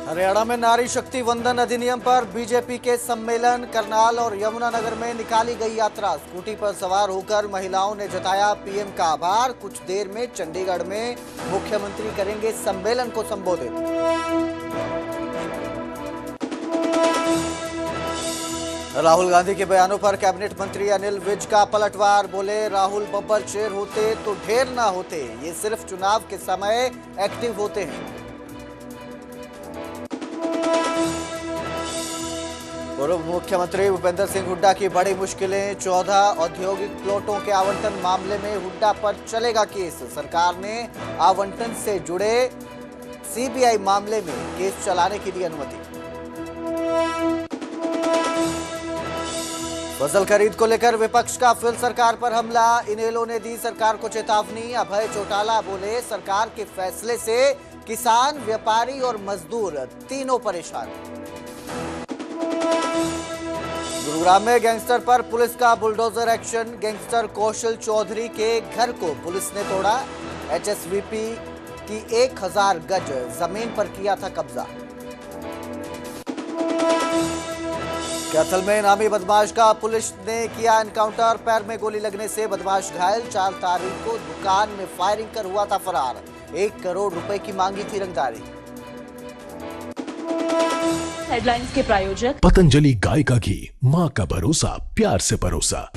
हरियाणा में नारी शक्ति वंदन अधिनियम पर बीजेपी के सम्मेलन। करनाल और यमुनानगर में निकाली गई यात्रा। स्कूटी पर सवार होकर महिलाओं ने जताया पीएम का आभार। कुछ देर में चंडीगढ़ में मुख्यमंत्री करेंगे सम्मेलन को संबोधित। राहुल गांधी के बयानों पर कैबिनेट मंत्री अनिल विज का पलटवार। बोले, राहुल बब्बर शेर होते तो ढेर ना होते, ये सिर्फ चुनाव के समय एक्टिव होते हैं। पूर्व मुख्यमंत्री भूपेंद्र सिंह हुड्डा की बड़ी मुश्किलें। 14 औद्योगिक प्लॉटों के आवंटन मामले में हुड्डा पर चलेगा केस। सरकार ने आवंटन से जुड़े सीबीआई मामले में केस चलाने की दी अनुमति। फसल खरीद को लेकर विपक्ष का फिर सरकार पर हमला। इनेलो ने दी सरकार को चेतावनी। अभय चौटाला बोले, सरकार के फैसले से किसान, व्यापारी और मजदूर तीनों परेशान। गुरुग्राम में गैंगस्टर पर पुलिस का बुलडोजर एक्शन। गैंगस्टर कौशल चौधरी के घर को पुलिस ने तोड़ा। एचएसवीपी की 1000 गज जमीन पर किया था कब्जा। कैथल में इनामी बदमाश का पुलिस ने किया एनकाउंटर। पैर में गोली लगने से बदमाश घायल। 4 तारीख को दुकान में फायरिंग कर हुआ था फरार। 1 करोड़ रुपए की मांगी थी रंगदारी। हेडलाइंस के प्रायोजक पतंजलि गाय का घी, मां का भरोसा, प्यार से परोसा।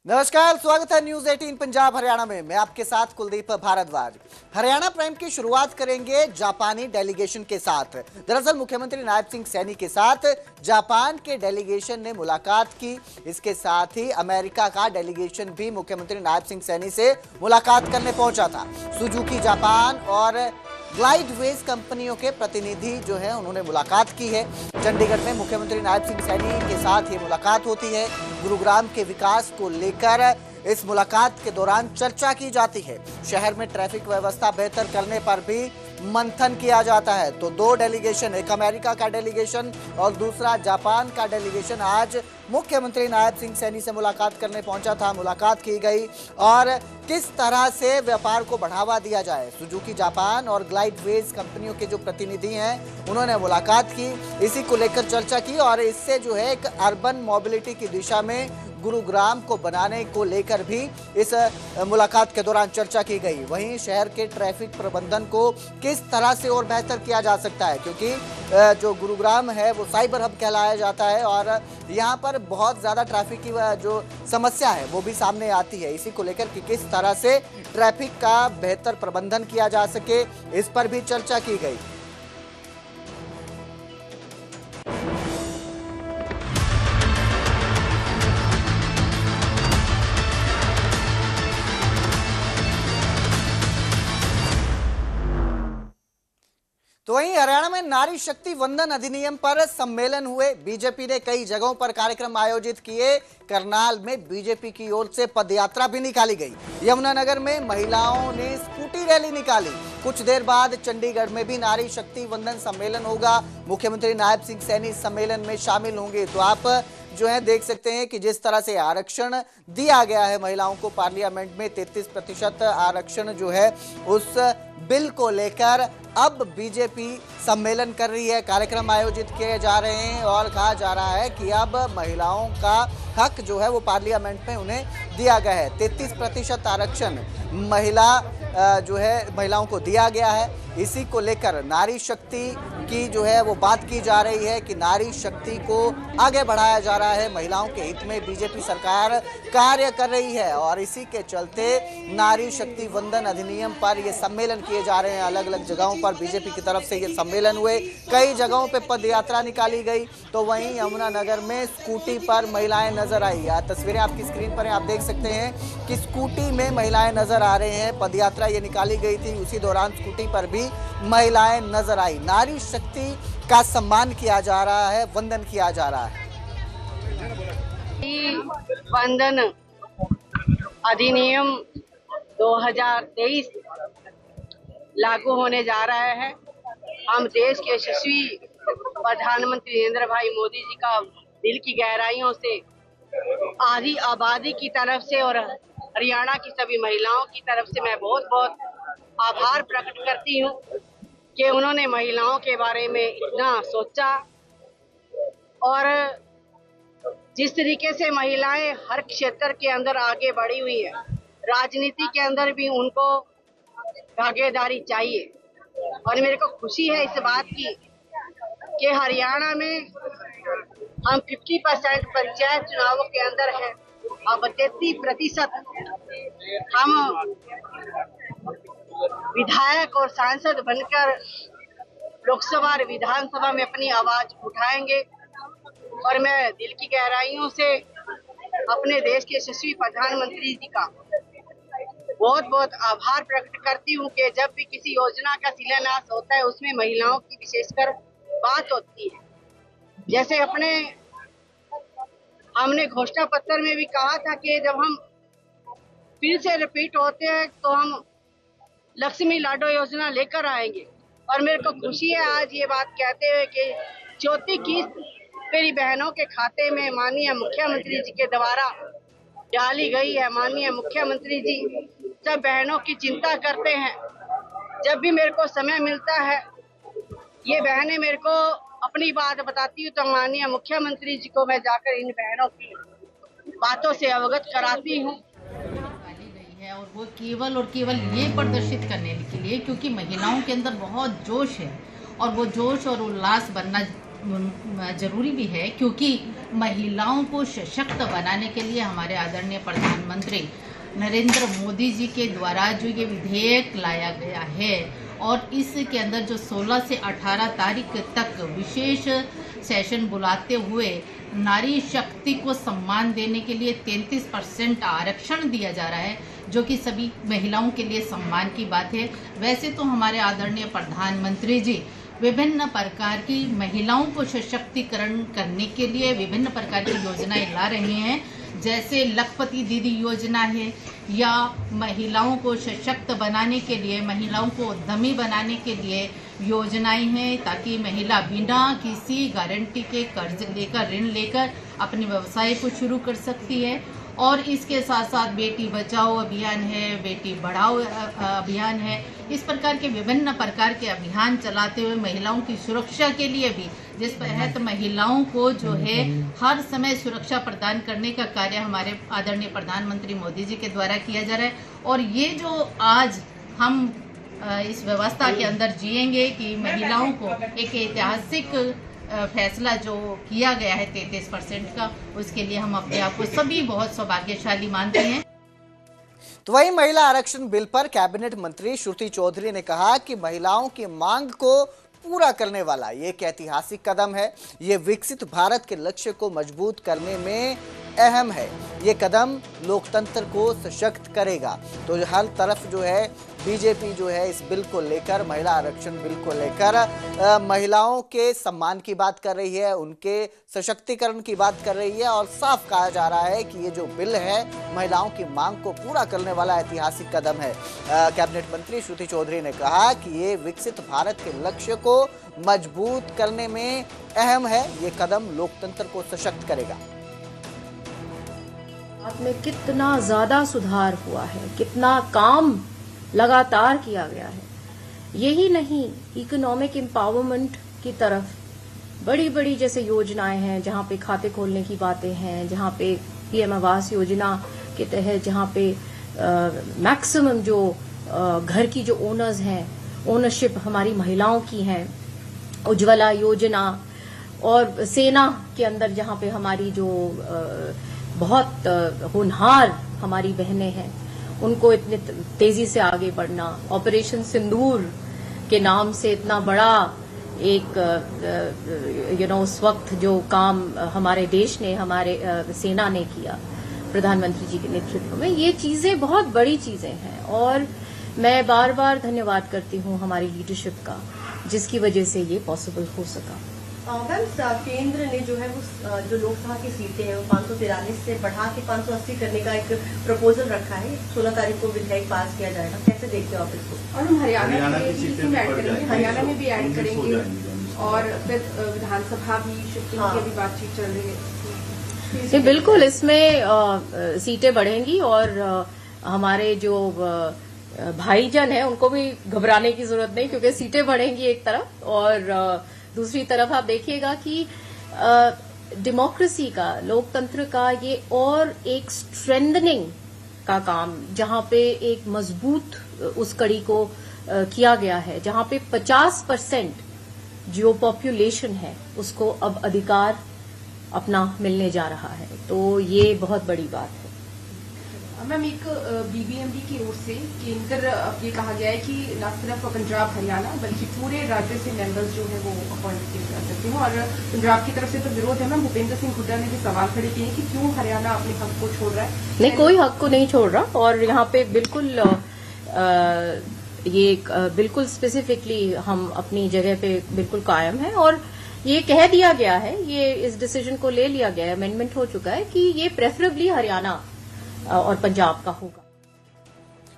नमस्कार, स्वागत है न्यूज 18 पंजाब हरियाणा में। मैं आपके साथ कुलदीप भारद्वाज। हरियाणा प्राइम की शुरुआत करेंगे जापानी डेलीगेशन के साथ। दरअसल मुख्यमंत्री नायब सिंह सैनी के साथ जापान के डेलीगेशन ने मुलाकात की। इसके साथ ही अमेरिका का डेलीगेशन भी मुख्यमंत्री नायब सिंह सैनी से मुलाकात करने पहुंचा था। सुजुकी जापान और ग्लाइडवेज कंपनियों के प्रतिनिधि जो है उन्होंने मुलाकात की है। चंडीगढ़ में मुख्यमंत्री नायब सिंह सैनी के साथ ये मुलाकात होती है। गुरुग्राम के विकास को लेकर इस मुलाकात के दौरान चर्चा की जाती है। शहर में ट्रैफिक व्यवस्था बेहतर करने पर भी मंथन किया जाता है। तो 2 डेलीगेशन, एक अमेरिका का डेलीगेशन और दूसरा जापान का डेलीगेशन आज मुख्यमंत्री नायब सिंह सैनी से मुलाकात करने पहुंचा था। मुलाकात की गई और किस तरह से व्यापार को बढ़ावा दिया जाए। सुजुकी जापान और ग्लाइडवेज कंपनियों के जो प्रतिनिधि हैं उन्होंने मुलाकात की, इसी को लेकर चर्चा की और इससे जो है एक अर्बन मोबिलिटी की दिशा में गुरुग्राम को बनाने को लेकर भी इस मुलाकात के दौरान चर्चा की गई। वहीं शहर के ट्रैफिक प्रबंधन को किस तरह से और बेहतर किया जा सकता है, क्योंकि जो गुरुग्राम है वो साइबर हब कहलाया जाता है और यहाँ पर बहुत ज़्यादा ट्रैफिक की जो समस्या है वो भी सामने आती है। इसी को लेकर कि किस तरह से ट्रैफिक का बेहतर प्रबंधन किया जा सके, इस पर भी चर्चा की गई। तो वहीं हरियाणा में नारी शक्ति वंदन अधिनियम पर सम्मेलन हुए। बीजेपी ने कई जगहों पर कार्यक्रम आयोजित किए। करनाल में बीजेपी की ओर से पदयात्रा भी निकाली गई। यमुनानगर में महिलाओं ने स्कूटी रैली निकाली। कुछ देर बाद चंडीगढ़ में भी नारी शक्ति वंदन सम्मेलन होगा। मुख्यमंत्री नायब सिंह सैनी सम्मेलन में शामिल होंगे। तो आप जो है देख सकते हैं कि जिस तरह से आरक्षण दिया गया है महिलाओं को पार्लियामेंट में 33% आरक्षण जो है उस बिल को लेकर अब बीजेपी सम्मेलन कर रही है। कार्यक्रम आयोजित किए जा रहे हैं और कहा जा रहा है कि अब महिलाओं का हक जो है वो पार्लियामेंट में उन्हें दिया गया है। 33% आरक्षण जो है महिलाओं को दिया गया है। इसी को लेकर नारी शक्ति की जो है वो बात की जा रही है कि नारी शक्ति को आगे बढ़ाया जा रहा है। महिलाओं के हित में बीजेपी सरकार कार्य कर रही है और इसी के चलते नारी शक्ति वंदन अधिनियम पर ये सम्मेलन किए जा रहे हैं। अलग अलग जगहों पर बीजेपी की तरफ से ये सम्मेलन हुए। कई जगहों पे पद यात्रा निकाली गई। तो वहीं यमुनानगर में स्कूटी पर महिलाएं नजर आई। तस्वीरें आपकी स्क्रीन पर हैं, आप देख सकते हैं कि स्कूटी में महिलाएं नजर आ रहे हैं। पद यात्रा ये निकाली गई थी, उसी दौरान स्कूटी पर भी महिलाएं नजर आई। नारी शक्ति का सम्मान किया जा रहा है, वंदन किया जा रहा है। वंदन अधिनियम 2023 लागू होने जा रहा है। हम देश के यशस्वी प्रधानमंत्री नरेंद्र भाई मोदी जी का दिल की गहराइयों से आधी आबादी की तरफ से और हरियाणा की सभी महिलाओं की तरफ से मैं बहुत बहुत आभार प्रकट करती हूँ कि उन्होंने महिलाओं के बारे में इतना सोचा। और जिस तरीके से महिलाएं हर क्षेत्र के अंदर आगे बढ़ी हुई है, राजनीति के अंदर भी उनको भागीदारी चाहिए। और मेरे को खुशी है इस बात की कि हरियाणा में हम 50% पंचायत चुनावों के अंदर है। अब 33% हम विधायक और सांसद बनकर लोकसभा और विधानसभा में अपनी आवाज उठाएंगे। और मैं दिल की गहराइयों से अपने देश के यशस्वी प्रधानमंत्री जी का बहुत बहुत आभार प्रकट करती हूँ कि जब भी किसी योजना का शिलान्यास होता है उसमें महिलाओं की विशेषकर बात होती है। जैसे हमने घोषणा पत्र में भी कहा था कि जब हम फिर से रिपीट होते हैं तो हम लक्ष्मी लाडो योजना लेकर आएंगे। और मेरे को खुशी है आज ये बात कहते हुए कि चौथी किस्त मेरी बहनों के खाते में माननीय मुख्यमंत्री जी के द्वारा डाली गई है। माननीय मुख्यमंत्री जी सब बहनों की चिंता करते हैं। जब भी मेरे को समय मिलता है ये बहनें मेरे को अपनी बात बताती हूँ तो माननीय मुख्यमंत्री जी को मैं जाकर इन बहनों की बातों से अवगत कराती हूँ। है और वो केवल और केवल ये प्रदर्शित करने के लिए क्योंकि महिलाओं के अंदर बहुत जोश है और वो जोश और उल्लास बनना जरूरी भी है, क्योंकि महिलाओं को सशक्त बनाने के लिए हमारे आदरणीय प्रधानमंत्री नरेंद्र मोदी जी के द्वारा जो ये विधेयक लाया गया है और इसके अंदर जो 16 से 18 तारीख तक विशेष सेशन बुलाते हुए नारी शक्ति को सम्मान देने के लिए 33% आरक्षण दिया जा रहा है, जो कि सभी महिलाओं के लिए सम्मान की बात है। वैसे तो हमारे आदरणीय प्रधानमंत्री जी विभिन्न प्रकार की महिलाओं को सशक्तिकरण करने के लिए विभिन्न प्रकार की योजनाएं ला रहे हैं, जैसे लखपति दीदी योजना है या महिलाओं को सशक्त बनाने के लिए, महिलाओं को उद्यमी बनाने के लिए योजनाएं हैं, ताकि महिला बिना किसी गारंटी के कर्ज लेकर, ऋण लेकर अपने व्यवसाय को शुरू कर सकती है। और इसके साथ साथ बेटी बचाओ अभियान है, बेटी बढ़ाओ अभियान है। इस प्रकार के विभिन्न प्रकार के अभियान चलाते हुए महिलाओं की सुरक्षा के लिए भी, जिस तहत महिलाओं को जो है हर समय सुरक्षा प्रदान करने का कार्य हमारे आदरणीय प्रधानमंत्री मोदी जी के द्वारा किया जा रहा है। और ये जो आज हम इस व्यवस्था के अंदर जिएंगे कि महिलाओं को एक ऐतिहासिक फैसला जो किया गया है 33% का, उसके लिए हम अपने आप को सभी बहुत सौभाग्यशाली मानते हैं। तो वही महिला आरक्षण बिल पर कैबिनेट मंत्री श्रुति चौधरी ने कहा कि महिलाओं की मांग को पूरा करने वाला ये एक ऐतिहासिक कदम है। ये विकसित भारत के लक्ष्य को मजबूत करने में अहम है। ये कदम लोकतंत्र को सशक्त करेगा। तो हर तरफ जो है बीजेपी जो है इस बिल को लेकर, महिला आरक्षण बिल को लेकर महिलाओं के सम्मान की बात कर रही है, उनके सशक्तिकरण की बात कर रही है और साफ कहा जा रहा है कि ये जो बिल है महिलाओं की मांग को पूरा करने वाला ऐतिहासिक कदम है। कैबिनेट मंत्री श्रुति चौधरी ने कहा कि ये विकसित भारत के लक्ष्य को मजबूत करने में अहम है। ये कदम लोकतंत्र को सशक्त करेगा। में कितना ज्यादा सुधार हुआ है, कितना काम लगातार किया गया है। यही नहीं, इकोनॉमिक एम्पावरमेंट की तरफ बड़ी बड़ी जैसे योजनाएं हैं, जहां पे खाते खोलने की बातें हैं, जहां पे पीएम आवास योजना के तहत जहां पे मैक्सिमम जो घर की जो ओनर्स हैं, ओनरशिप हमारी महिलाओं की है, उज्ज्वला योजना, और सेना के अंदर जहां पे हमारी जो बहुत होनहार हमारी बहनें हैं, उनको इतने तेजी से आगे बढ़ना, ऑपरेशन सिंदूर के नाम से इतना बड़ा एक उस वक्त जो काम हमारे देश ने, हमारे सेना ने किया प्रधानमंत्री जी के नेतृत्व में, ये चीजें बहुत बड़ी चीजें हैं। और मैं बार बार धन्यवाद करती हूँ हमारी लीडरशिप का, जिसकी वजह से ये पॉसिबल हो सका। मैम, केंद्र ने जो है वो जो लोकसभा की सीटें हैं वो 543 से बढ़ा के 580 करने का एक प्रपोजल रखा है। 16 तारीख को विधेयक पास किया जाएगा, कैसे देखते हो आप इसको? और हम हरियाणा में भी ऐड करेंगे और फिर विधानसभा भी शिफ्टिंग की भी बातचीत चल रही है। जी बिल्कुल, इसमें सीटें बढ़ेंगी और हमारे जो भाईजन हैं उनको भी घबराने की जरूरत नहीं, क्योंकि सीटें बढ़ेंगी एक तरफ, और दूसरी तरफ आप देखिएगा कि डेमोक्रेसी का, लोकतंत्र का ये और एक स्ट्रेंथनिंग का काम, जहां पे एक मजबूत उस कड़ी को किया गया है, जहां पे 50% जो पॉपुलेशन है उसको अब अधिकार अपना मिलने जा रहा है, तो ये बहुत बड़ी बात है। मैम, एक बीबीएमबी की ओर से केंद्र ये कहा गया है कि न सिर्फ पंजाब हरियाणा बल्कि पूरे राज्य से मेंबर्स जो है वो अपॉइंट किए जा सकते हैं, और पंजाब की तरफ से तो विरोध है। मैम, भूपेंद्र सिंह हुड्डा ने भी सवाल खड़े किए कि क्यों हरियाणा अपने हक को छोड़ रहा है। नहीं, कोई हक को नहीं छोड़ रहा, और यहाँ पे बिल्कुल ये बिल्कुल स्पेसिफिकली हम अपनी जगह पे बिल्कुल कायम है, और ये कह दिया गया है, ये इस डिसीजन को ले लिया गया है, अमेंडमेंट हो चुका है कि ये प्रेफरेबली हरियाणा और पंजाब का होगा।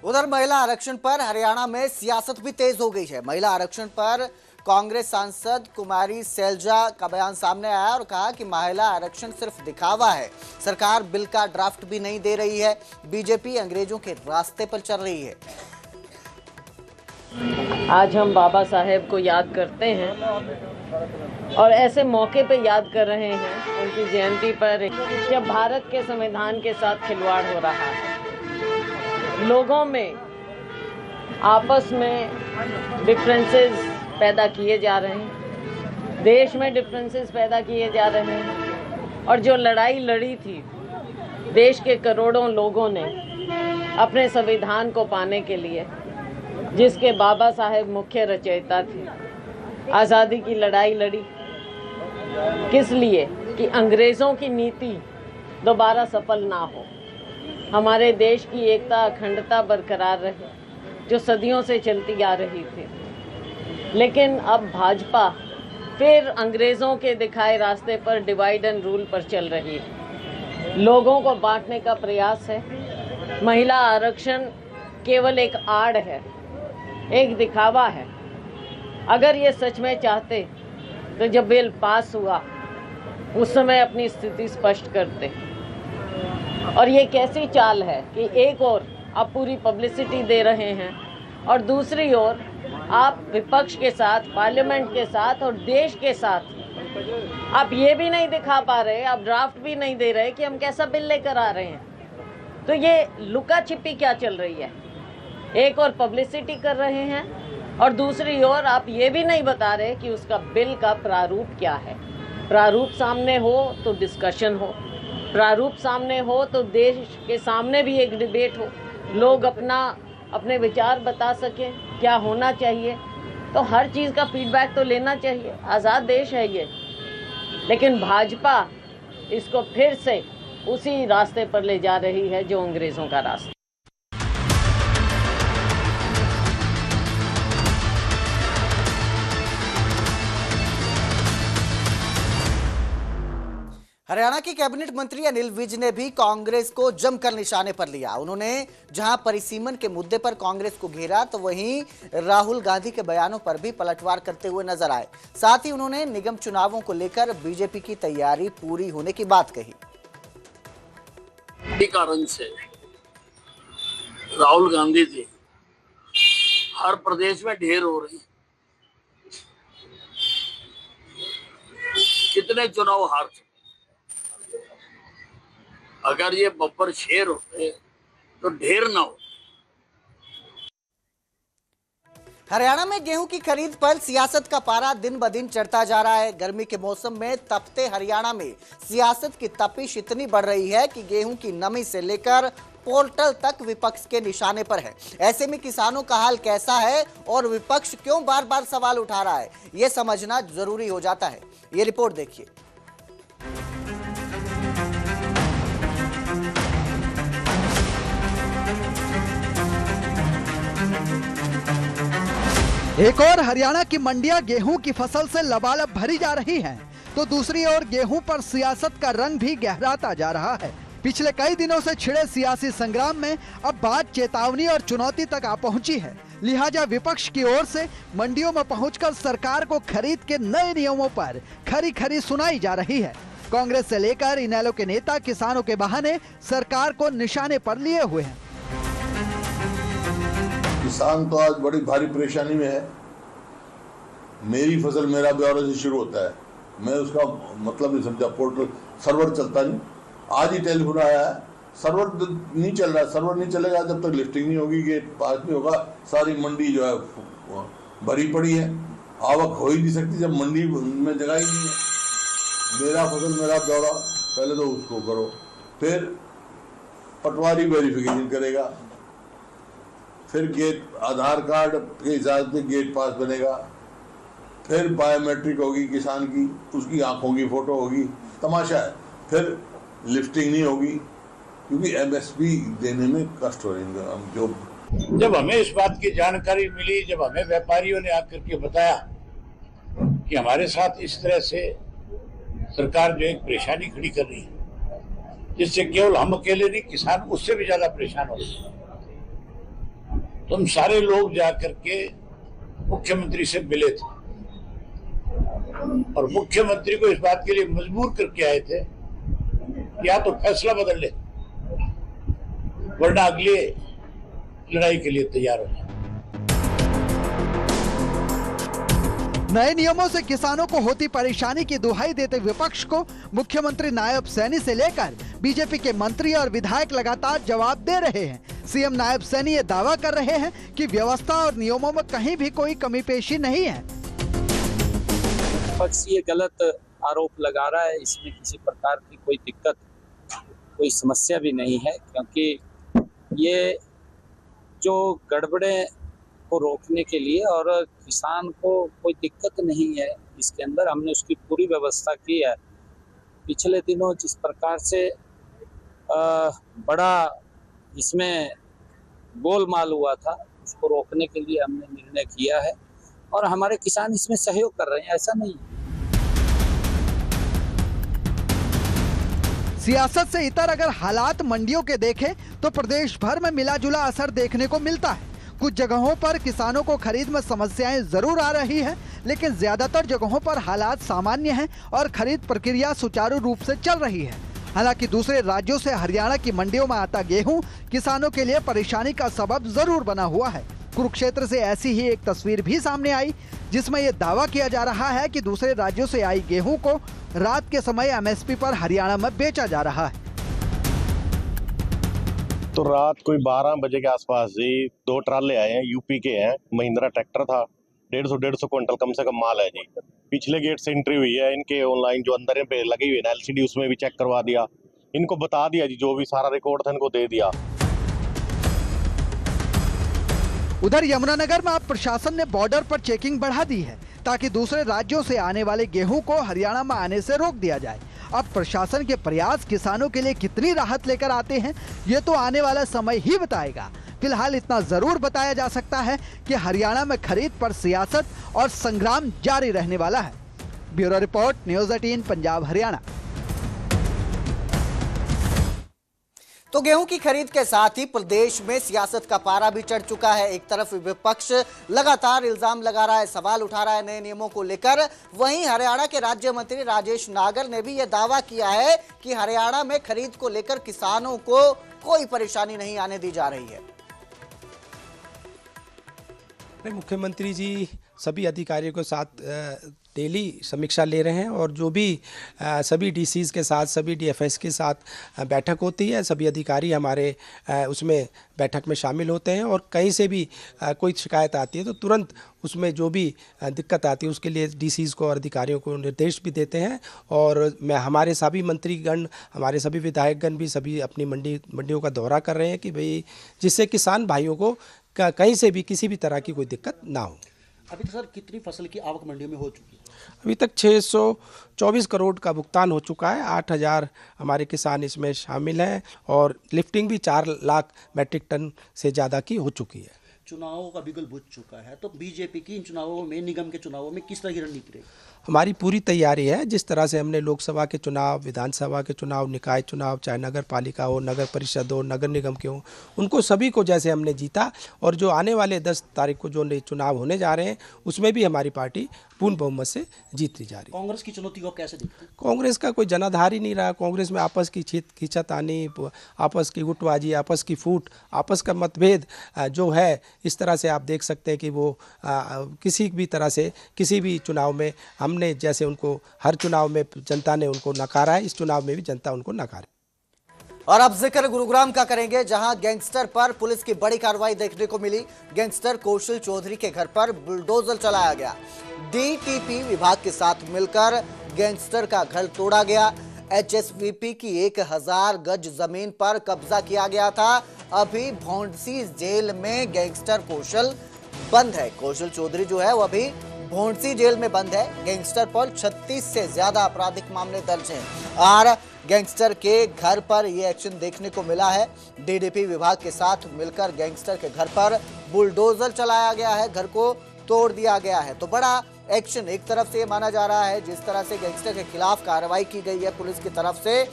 उधर महिला आरक्षण पर हरियाणा में सियासत भी तेज हो गई है। महिला आरक्षण पर कांग्रेस सांसद कुमारी सैलजा का बयान सामने आया और कहा कि महिला आरक्षण सिर्फ दिखावा है, सरकार बिल का ड्राफ्ट भी नहीं दे रही है, बीजेपी अंग्रेजों के रास्ते पर चल रही है। आज हम बाबा साहेब को याद करते हैं और ऐसे मौके पे याद कर रहे हैं उनकी जयंती पर, जब भारत के संविधान के साथ खिलवाड़ हो रहा है, लोगों में आपस में डिफरेंसेस पैदा किए जा रहे हैं, देश में डिफरेंसेस पैदा किए जा रहे हैं, और जो लड़ाई लड़ी थी देश के करोड़ों लोगों ने अपने संविधान को पाने के लिए, जिसके बाबा साहेब मुख्य रचयिता थे, आज़ादी की लड़ाई लड़ी किस लिए? कि अंग्रेज़ों की नीति दोबारा सफल ना हो, हमारे देश की एकता अखंडता बरकरार रहे, जो सदियों से चलती आ रही थी। लेकिन अब भाजपा फिर अंग्रेज़ों के दिखाए रास्ते पर डिवाइड एंड रूल पर चल रही है, लोगों को बांटने का प्रयास है। महिला आरक्षण केवल एक आड़ है, एक दिखावा है। अगर ये सच में चाहते तो जब बिल पास हुआ उस समय अपनी स्थिति स्पष्ट करते। और ये कैसी चाल है कि एक ओर आप पूरी पब्लिसिटी दे रहे हैं और दूसरी ओर आप विपक्ष के साथ, पार्लियामेंट के साथ और देश के साथ आप ये भी नहीं दिखा पा रहे, आप ड्राफ्ट भी नहीं दे रहे कि हम कैसा बिल लेकर आ रहे हैं। तो ये लुका छिपी क्या चल रही है? एक और पब्लिसिटी कर रहे हैं और दूसरी ओर आप ये भी नहीं बता रहे कि उसका बिल का प्रारूप क्या है। प्रारूप सामने हो तो डिस्कशन हो, प्रारूप सामने हो तो देश के सामने भी एक डिबेट हो, लोग अपने विचार बता सकें क्या होना चाहिए। तो हर चीज़ का फीडबैक तो लेना चाहिए, आज़ाद देश है ये। लेकिन भाजपा इसको फिर से उसी रास्ते पर ले जा रही है जो अंग्रेज़ों का रास्ता। हरियाणा के कैबिनेट मंत्री अनिल विज ने भी कांग्रेस को जमकर निशाने पर लिया। उन्होंने जहां परिसीमन के मुद्दे पर कांग्रेस को घेरा तो वहीं राहुल गांधी के बयानों पर भी पलटवार करते हुए नजर आए। साथ ही उन्होंने निगम चुनावों को लेकर बीजेपी की तैयारी पूरी होने की बात कही। कारण से राहुल गांधी जी हर प्रदेश में ढेर हो रही, कितने चुनाव हार चुके। अगर ये बब्बर शेर होते तो ढेर ना हो। हरियाणा में गेहूं की खरीद पर सियासत का पारा दिन ब दिन चढ़ता जा रहा है। गर्मी के मौसम में तपते हरियाणा में सियासत की तपिश इतनी बढ़ रही है कि गेहूं की नमी से लेकर पोर्टल तक विपक्ष के निशाने पर है। ऐसे में किसानों का हाल कैसा है और विपक्ष क्यों बार बार सवाल उठा रहा है, ये समझना जरूरी हो जाता है। ये रिपोर्ट देखिए। एक और हरियाणा की मंडियां गेहूं की फसल से लबालब भरी जा रही हैं, तो दूसरी ओर गेहूं पर सियासत का रंग भी गहराता जा रहा है। पिछले कई दिनों से छिड़े सियासी संग्राम में अब बात चेतावनी और चुनौती तक आ पहुंची है। लिहाजा विपक्ष की ओर से मंडियों में पहुंचकर सरकार को खरीद के नए नियमों पर खरी खरी सुनाई जा रही है। कांग्रेस से लेकर इनेलो के नेता किसानों के बहाने सरकार को निशाने पर लिए हुए हैं। किसान तो आज बड़ी भारी परेशानी में है। मेरी फसल मेरा ब्यौरा से शुरू होता है, मैं उसका मतलब नहीं समझा। पोर्टल सर्वर चलता नहीं, आज ही टेलीफोन आया है सर्वर नहीं चल रहा। सर्वर नहीं चलेगा जब तक लिफ्टिंग नहीं होगी, गेट पास नहीं होगा। सारी मंडी जो है भरी पड़ी है, आवक हो ही नहीं सकती जब मंडी में जगह ही नहीं है। मेरा फसल मेरा ब्यौरा, पहले तो उसको करो, फिर पटवारी वेरिफिकेशन करेगा, फिर गेट आधार कार्ड के हिसाब से गेट पास बनेगा, फिर बायोमेट्रिक होगी किसान की, उसकी आंखों की फोटो होगी, तमाशा है। फिर लिफ्टिंग नहीं होगी क्योंकि एमएसपी देने में कष्ट हो रही जो। जब हमें इस बात की जानकारी मिली, जब हमें व्यापारियों ने आकर के बताया कि हमारे साथ इस तरह से सरकार जो एक परेशानी खड़ी कर रही है, जिससे केवल हम अकेले नहीं, किसान उससे भी ज्यादा परेशान हो रहे हैं, तो हम सारे लोग जाकर के मुख्यमंत्री से मिले थे और मुख्यमंत्री को इस बात के लिए मजबूर करके आए थे या तो फैसला बदल ले, वरना अगले लड़ाई के लिए तैयार हो जाए। नए नियमों से किसानों को होती परेशानी की दुहाई देते विपक्ष को मुख्यमंत्री नायब सैनी से लेकर बीजेपी के मंत्री और विधायक लगातार जवाब दे रहे हैं। सीएम नायब सैनी ये दावा कर रहे हैं कि व्यवस्था और नियमों में कहीं भी कोई कमी पेशी नहीं है। विपक्ष ये गलत आरोप लगा रहा है, इसमें किसी प्रकार की कोई दिक्कत, कोई समस्या भी नहीं है, क्योंकि ये जो गड़बड़े को रोकने के लिए और किसान को कोई दिक्कत नहीं है इसके अंदर, हमने उसकी पूरी व्यवस्था की है। पिछले दिनों जिस प्रकार से बड़ा इसमें गोलमाल हुआ था, उसको रोकने के लिए हमने निर्णय किया है और हमारे किसान इसमें सहयोग कर रहे हैं, ऐसा नहीं है। सियासत से इतर अगर हालात मंडियों के देखें तो प्रदेश भर में मिला जुला असर देखने को मिलता है। कुछ जगहों पर किसानों को खरीद में समस्याएं जरूर आ रही हैं, लेकिन ज्यादातर जगहों पर हालात सामान्य हैं और खरीद प्रक्रिया सुचारू रूप से चल रही है। हालांकि दूसरे राज्यों से हरियाणा की मंडियों में आता गेहूं किसानों के लिए परेशानी का सबब जरूर बना हुआ है। कुरुक्षेत्र से ऐसी ही एक तस्वीर भी सामने आई, जिसमें यह दावा किया जा रहा है कि दूसरे राज्यों से आई गेहूं को रात के समय एमएसपी पर हरियाणा में बेचा जा रहा है। तो रात कोई 12 बजे के आसपास ही 2 ट्राले आए हैं, यूपी के हैं, महिंद्रा ट्रैक्टर था, 150 क्विंटल कम से कम माल है जी। पिछले गेट से एंट्री हुई है, इनके ऑनलाइन जो अंदर पे लगी हुई है ना एलसीडी, उसमें भी चेक करवा दिया, इनको बता दिया जी, जो भी सारा रिकॉर्ड था इनको दे दिया। उधर यमुनानगर में अब प्रशासन ने बॉर्डर पर चेकिंग बढ़ा दी है ताकि दूसरे राज्यों से आने वाले गेहूं को हरियाणा में आने से रोक दिया जाए। अब प्रशासन के प्रयास किसानों के लिए कितनी राहत लेकर आते हैं, ये तो आने वाला समय ही बताएगा। फिलहाल इतना जरूर बताया जा सकता है कि हरियाणा में खरीद पर सियासत और संग्राम जारी रहने वाला है। Bureau report, news 18 Punjab Haryana. तो गेहूं की खरीद के साथ ही प्रदेश में सियासत का पारा भी चढ़ चुका है। एक तरफ विपक्ष लगातार इल्जाम लगा रहा है, सवाल उठा रहा है नए नियमों को लेकर, वहीं हरियाणा के राज्य मंत्री राजेश नागर ने भी यह दावा किया है कि हरियाणा में खरीद को लेकर किसानों को कोई परेशानी नहीं आने दी जा रही है। मुख्यमंत्री जी सभी अधिकारियों के साथ डेली समीक्षा ले रहे हैं और जो भी सभी डीसीज के साथ, सभी डीएफएस के साथ बैठक होती है, सभी अधिकारी हमारे उसमें बैठक में शामिल होते हैं और कहीं से भी कोई शिकायत आती है तो तुरंत उसमें जो भी दिक्कत आती है उसके लिए डीसीज को और अधिकारियों को निर्देश भी देते हैं। और हमारे सभी मंत्रीगण, हमारे सभी विधायकगण भी सभी अपनी मंडियों का दौरा कर रहे हैं कि भाई जिससे किसान भाइयों को कहीं से भी किसी भी तरह की कोई दिक्कत ना हो। अभी तक सर कितनी फसल की आवक मंडियों में हो चुकी है? अभी तक 624 करोड़ का भुगतान हो चुका है। 8000 हमारे किसान इसमें शामिल हैं और लिफ्टिंग भी 4 लाख मैट्रिक टन से ज़्यादा की हो चुकी है। चुनावों का बिगुल बुझ चुका है, तो बीजेपी की इन चुनावों में, निगम के चुनावों में किस तरह की रणनीति रहेगी? हमारी पूरी तैयारी है। जिस तरह से हमने लोकसभा के चुनाव, विधानसभा के चुनाव, निकाय चुनाव, चाहे नगर पालिका हो, नगर परिषद हो, नगर निगम के हो, उनको सभी को जैसे हमने जीता, और जो आने वाले 10 तारीख को जो चुनाव होने जा रहे हैं उसमें भी हमारी पार्टी पूर्ण बहुमत से जीतती जा रही है। कांग्रेस की चुनौती को कैसे देखते हैं? कांग्रेस का कोई जनाधार ही नहीं रहा। कांग्रेस में आपस की खींचातानी, आपस की गुटबाजी, आपस की फूट, आपस का मतभेद जो है, इस तरह से आप देख सकते हैं कि वो किसी भी तरह से किसी भी चुनाव में हमने जैसे उनको हर चुनाव में जनता ने उनको नकारा है, इस चुनाव में भी जनता उनको नकारे। और अब जिक्र गुरुग्राम का करेंगे, जहां गैंगस्टर पर पुलिस की बड़ी कार्रवाई देखने को मिली। गैंगस्टर कौशल चौधरी के घर पर बुलडोजर चलाया गया। डीटीपी विभाग के साथ मिलकर गैंगस्टर का घर तोड़ा गया। एचएसवीपी की 1000 गज जमीन पर कब्जा किया गया था। अभी भौंडसी जेल में गैंगस्टर कौशल बंद है। कौशल चौधरी जो है वो अभी भौंडसी जेल में बंद है। गैंगस्टर पर 36 से ज्यादा आपराधिक मामले दर्ज हैं और गैंगस्टर के घर पर यह एक्शन देखने को मिला है। डीडीपी विभाग के साथ मिलकर गैंगस्टर के घर पर बुलडोजर चलाया गया है, घर को तोड़ दिया गया है। तो बड़ा एक्शन एक तरफ से माना जा रहा है। जिस तरह से गैंगस्टर के खिलाफ कार्रवाई की गई है पुलिस की तरफ से,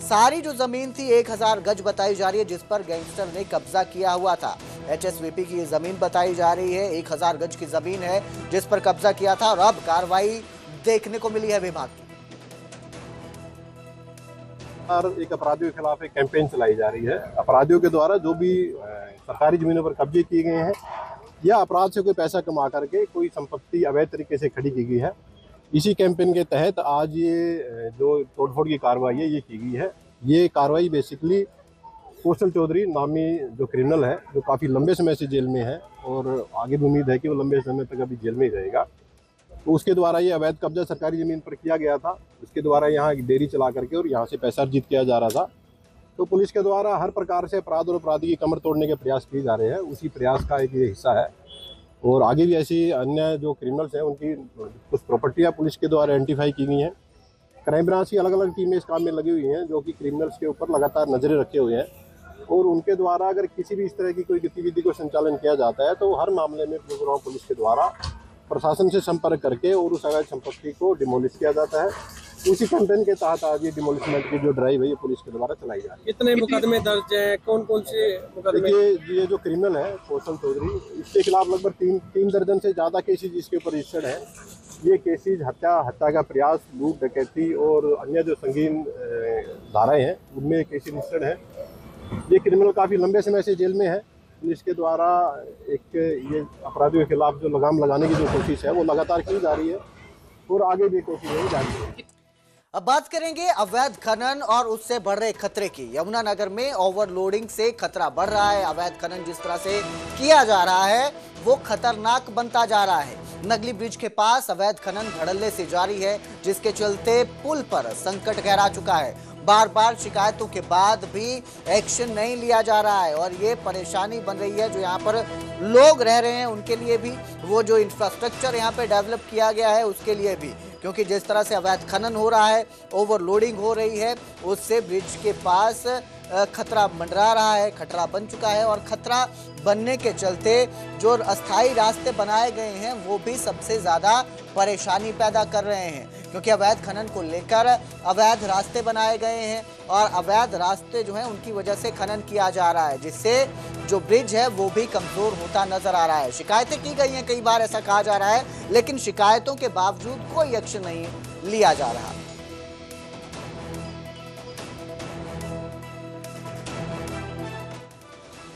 सारी जो जमीन थी 1000 गज बताई जा रही है जिस पर गैंगस्टर ने कब्जा किया हुआ था। एचएसवीपी की ये जमीन बताई जा रही है, 1000 गज की जमीन है जिस पर कब्जा किया था और अब कार्रवाई देखने को मिली है विभाग की। एक अपराधियों के खिलाफ एक कैंपेन चलाई जा रही है। अपराधियों के द्वारा जो भी सरकारी जमीनों पर कब्जे किए गए हैं या अपराध से कोई पैसा कमा करके कोई संपत्ति अवैध तरीके से खड़ी की गई है, इसी कैंपेन के तहत आज ये जो तोड़फोड़ की कार्रवाई है ये की गई है। ये कार्रवाई बेसिकली कौशल चौधरी नामी जो क्रिमिनल है, जो काफ़ी लंबे समय से जेल में है और आगे भी उम्मीद है कि वो लंबे समय तक अभी जेल में ही रहेगा, तो उसके द्वारा ये अवैध कब्जा सरकारी ज़मीन पर किया गया था। उसके द्वारा यहाँ एक डेयरी चला करके और यहाँ से पैसा अर्जित किया जा रहा था। तो पुलिस के द्वारा हर प्रकार से अपराध और अपराधी की कमर तोड़ने के प्रयास किए जा रहे हैं। उसी प्रयास का एक ये हिस्सा है और आगे भी ऐसी अन्य जो क्रिमिनल्स हैं उनकी कुछ प्रॉपर्टियाँ पुलिस के द्वारा आइडेंटिफाई की गई हैं। क्राइम ब्रांच की अलग अलग टीमें इस काम में लगी हुई हैं जो कि क्रिमिनल्स के ऊपर लगातार नजरें रखे हुए हैं और उनके द्वारा अगर किसी भी इस तरह की कोई गतिविधि को संचालन किया जाता है तो हर मामले में गुरुग्राम पुलिस के द्वारा प्रशासन से संपर्क करके और उस अवैध संपत्ति को डिमोलिश किया जाता है। उसी कैंपेन के तहत आज ये डिमोलिशमेंट की जो ड्राइव है ये पुलिस के द्वारा चलाई जा रही है। कितने मुकदमे दर्ज हैं, कौन कौन से मुकदमे? ये जो क्रिमिनल है कौशल चौधरी, इसके खिलाफ लगभग 3 दर्जन से ज़्यादा केसेज इसके ऊपर रजिस्टर्ड है। ये केसेज हत्या का प्रयास, लूट, डकैती और अन्य जो संगीन धाराएं हैं उनमें केसेज रजिस्टर्ड है। ये क्रिमिनल काफ़ी लंबे समय से जेल में है। पुलिस के द्वारा एक ये अपराधियों के खिलाफ जो लगाम लगाने की जो कोशिश है वो लगातार की जा रही है और आगे भी कोशिश जारी है। अब बात करेंगे अवैध खनन और उससे बढ़ रहे खतरे की। यमुनानगर में ओवरलोडिंग से खतरा बढ़ रहा है। अवैध खनन जिस तरह से किया जा रहा है वो खतरनाक बनता जा रहा है। नगली ब्रिज के पास अवैध खनन धड़ल्ले से जारी है जिसके चलते पुल पर संकट गहरा चुका है। बार बार शिकायतों के बाद भी एक्शन नहीं लिया जा रहा है और ये परेशानी बन रही है जो यहाँ पर लोग रह रहे हैं उनके लिए भी, वो जो इंफ्रास्ट्रक्चर यहाँ पे डेवलप किया गया है उसके लिए भी, क्योंकि जिस तरह से अवैध खनन हो रहा है, ओवरलोडिंग हो रही है, उससे ब्रिज के पास खतरा मंडरा रहा है, खतरा बन चुका है और खतरा बनने के चलते जो अस्थायी रास्ते बनाए गए हैं वो भी सबसे ज़्यादा परेशानी पैदा कर रहे हैं, क्योंकि अवैध खनन को लेकर अवैध रास्ते बनाए गए हैं और अवैध रास्ते जो हैं उनकी वजह से खनन किया जा रहा है जिससे जो ब्रिज है वो भी कमज़ोर होता नजर आ रहा है। शिकायतें की गई हैं, कई बार ऐसा कहा जा रहा है, लेकिन शिकायतों के बावजूद कोई एक्शन नहीं लिया जा रहा।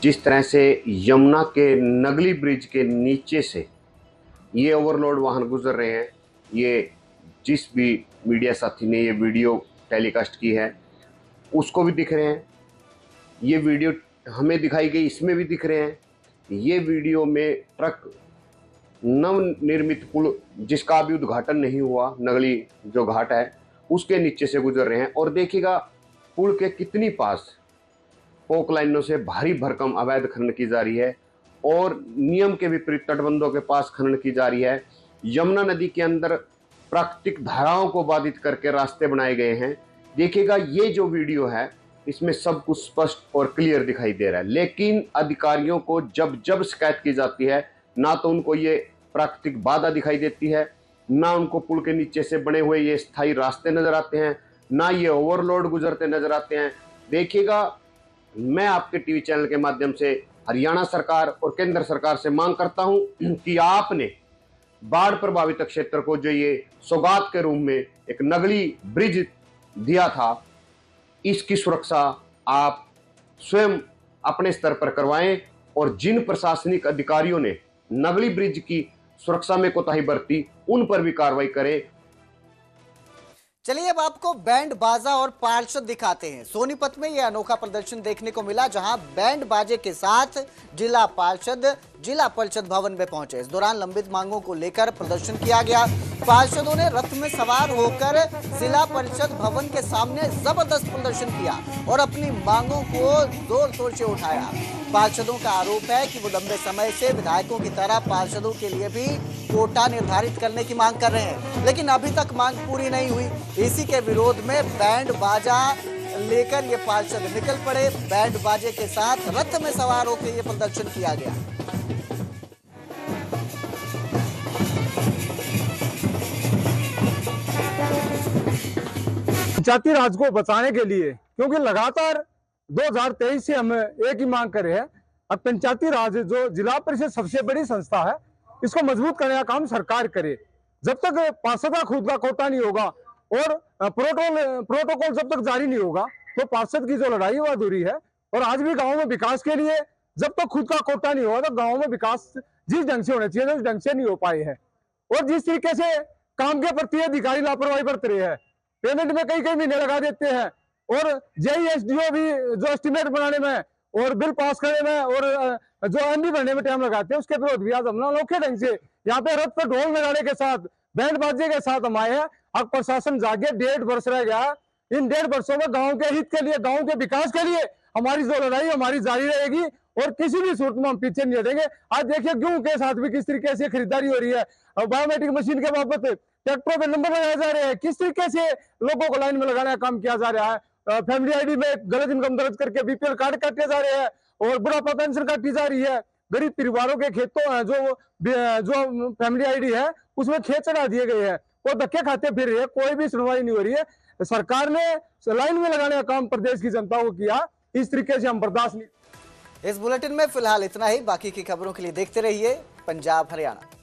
जिस तरह से यमुना के नगली ब्रिज के नीचे से ये ओवरलोड वाहन गुजर रहे हैं, ये जिस भी मीडिया साथी ने ये वीडियो टेलीकास्ट की है उसको भी दिख रहे हैं, ये वीडियो हमें दिखाई गई इसमें भी दिख रहे हैं। ये वीडियो में ट्रक नवनिर्मित पुल जिसका अभी उद्घाटन नहीं हुआ, नगली जो घाट है उसके नीचे से गुजर रहे हैं और देखिएगा पुल के कितनी पास पोक लाइनों से भारी भरकम अवैध खनन की जा रही है और नियम के विपरीत तटबंधों के पास खनन की जा रही है। यमुना नदी के अंदर प्राकृतिक धाराओं को बाधित करके रास्ते बनाए गए हैं। देखिएगा ये जो वीडियो है इसमें सब कुछ स्पष्ट और क्लियर दिखाई दे रहा है, लेकिन अधिकारियों को जब जब शिकायत की जाती है ना तो उनको ये प्राकृतिक बाधा दिखाई देती है, ना उनको पुल के नीचे से बने हुए ये स्थायी रास्ते नजर आते हैं, ना ये ओवरलोड गुजरते नजर आते हैं। देखिएगा, मैं आपके टीवी चैनल के माध्यम से हरियाणा सरकार और केंद्र सरकार से मांग करता हूं कि आपने बाढ़ प्रभावित क्षेत्र को जो ये सौगात के रूप में एक नगली ब्रिज दिया था, इसकी सुरक्षा आप स्वयं अपने स्तर पर करवाएं और जिन प्रशासनिक अधिकारियों ने नगली ब्रिज की सुरक्षा में कोताही बरती उन पर भी कार्रवाई करें। चलिए अब आपको बैंड बाजा और पार्षद दिखाते हैं। सोनीपत में यह अनोखा प्रदर्शन देखने को मिला, जहां बैंड बाजे के साथ जिला पार्षद जिला परिषद भवन में पहुंचे। इस दौरान लंबित मांगों को लेकर प्रदर्शन किया गया। पार्षदों ने रथ में सवार होकर जिला परिषद भवन के सामने जबरदस्त प्रदर्शन किया और अपनी मांगों को जोर शोर से उठाया। पार्षदों का आरोप है कि वो लंबे समय से विधायकों की तरह पार्षदों के लिए भी कोटा निर्धारित करने की मांग कर रहे हैं, लेकिन अभी तक मांग पूरी नहीं हुई। इसी के विरोध में बैंड बाजा लेकर ये पार्षद निकल पड़े। बैंड बाजे के साथ रथ में सवार होकर ये प्रदर्शन किया गया। पंचायती राज को बचाने के लिए, क्योंकि लगातार 2023 से हम एक ही मांग कर रहे हैं। अब पंचायती राज जो जिला परिषद सबसे बड़ी संस्था है, इसको मजबूत करने का काम सरकार करे। जब तक पार्षद का खुद का कोटा नहीं होगा और प्रोटोकॉल जब तक जारी नहीं होगा, तो पार्षद की जो लड़ाई है वो अधूरी है। और आज भी गाँव में विकास के लिए जब तक खुद का कोटा नहीं होगा, तो गाँव में विकास जिस ढंग से होना चाहिए उस ढंग से नहीं हो पाए हैं। और जिस तरीके से काम के प्रति अधिकारी लापरवाही बरत रहे हैं, पेमेंट में कई महीने लगा देते हैं और JESDO भी जो एस्टिमेट बनाने में और बिल पास करने में और जो MB बनने में टाइम लगाते हैं, उसके विरोध भी आज हम अनोखे ढंग से यहाँ पे रथ पर ढोल नगाड़े के साथ बैंड बाजे के साथ हम आए हैं। अब प्रशासन जागे, 1.5 वर्ष रह गया। इन 1.5 वर्षों में गाँव के हित के लिए, गाँव के विकास के लिए हमारी जो लड़ाई हमारी जारी रहेगी और किसी भी सूरत में हम पीछे नहीं हटेंगे। आज देखिए गेहूं के साथ भी किस तरीके से खरीदारी हो रही है। बायोमेट्रिक मशीन के बाबत ट्रैक्टरों पे नंबर लगाए जा रहे हैं, किस तरीके से लोगों को लाइन में लगाने का काम किया जा रहा है। फैमिली ID में गलत इनकम दर्ज करके BPL कार्ड काटे जा रहे हैं और बुढ़ापा पेंशन काटी जा रही है। गरीब परिवारों के खेतों जो फैमिली ID है उसमें खेत चढ़ा दिए गए हैं और धक्के खाते फिर रहे हैं, कोई भी सुनवाई नहीं हो रही है। सरकार ने लाइन में लगाने का काम प्रदेश की जनता को किया, इस तरीके से हम बर्दाश्त नहीं। इस बुलेटिन में फिलहाल इतना ही। बाकी की खबरों के लिए देखते रहिए पंजाब हरियाणा।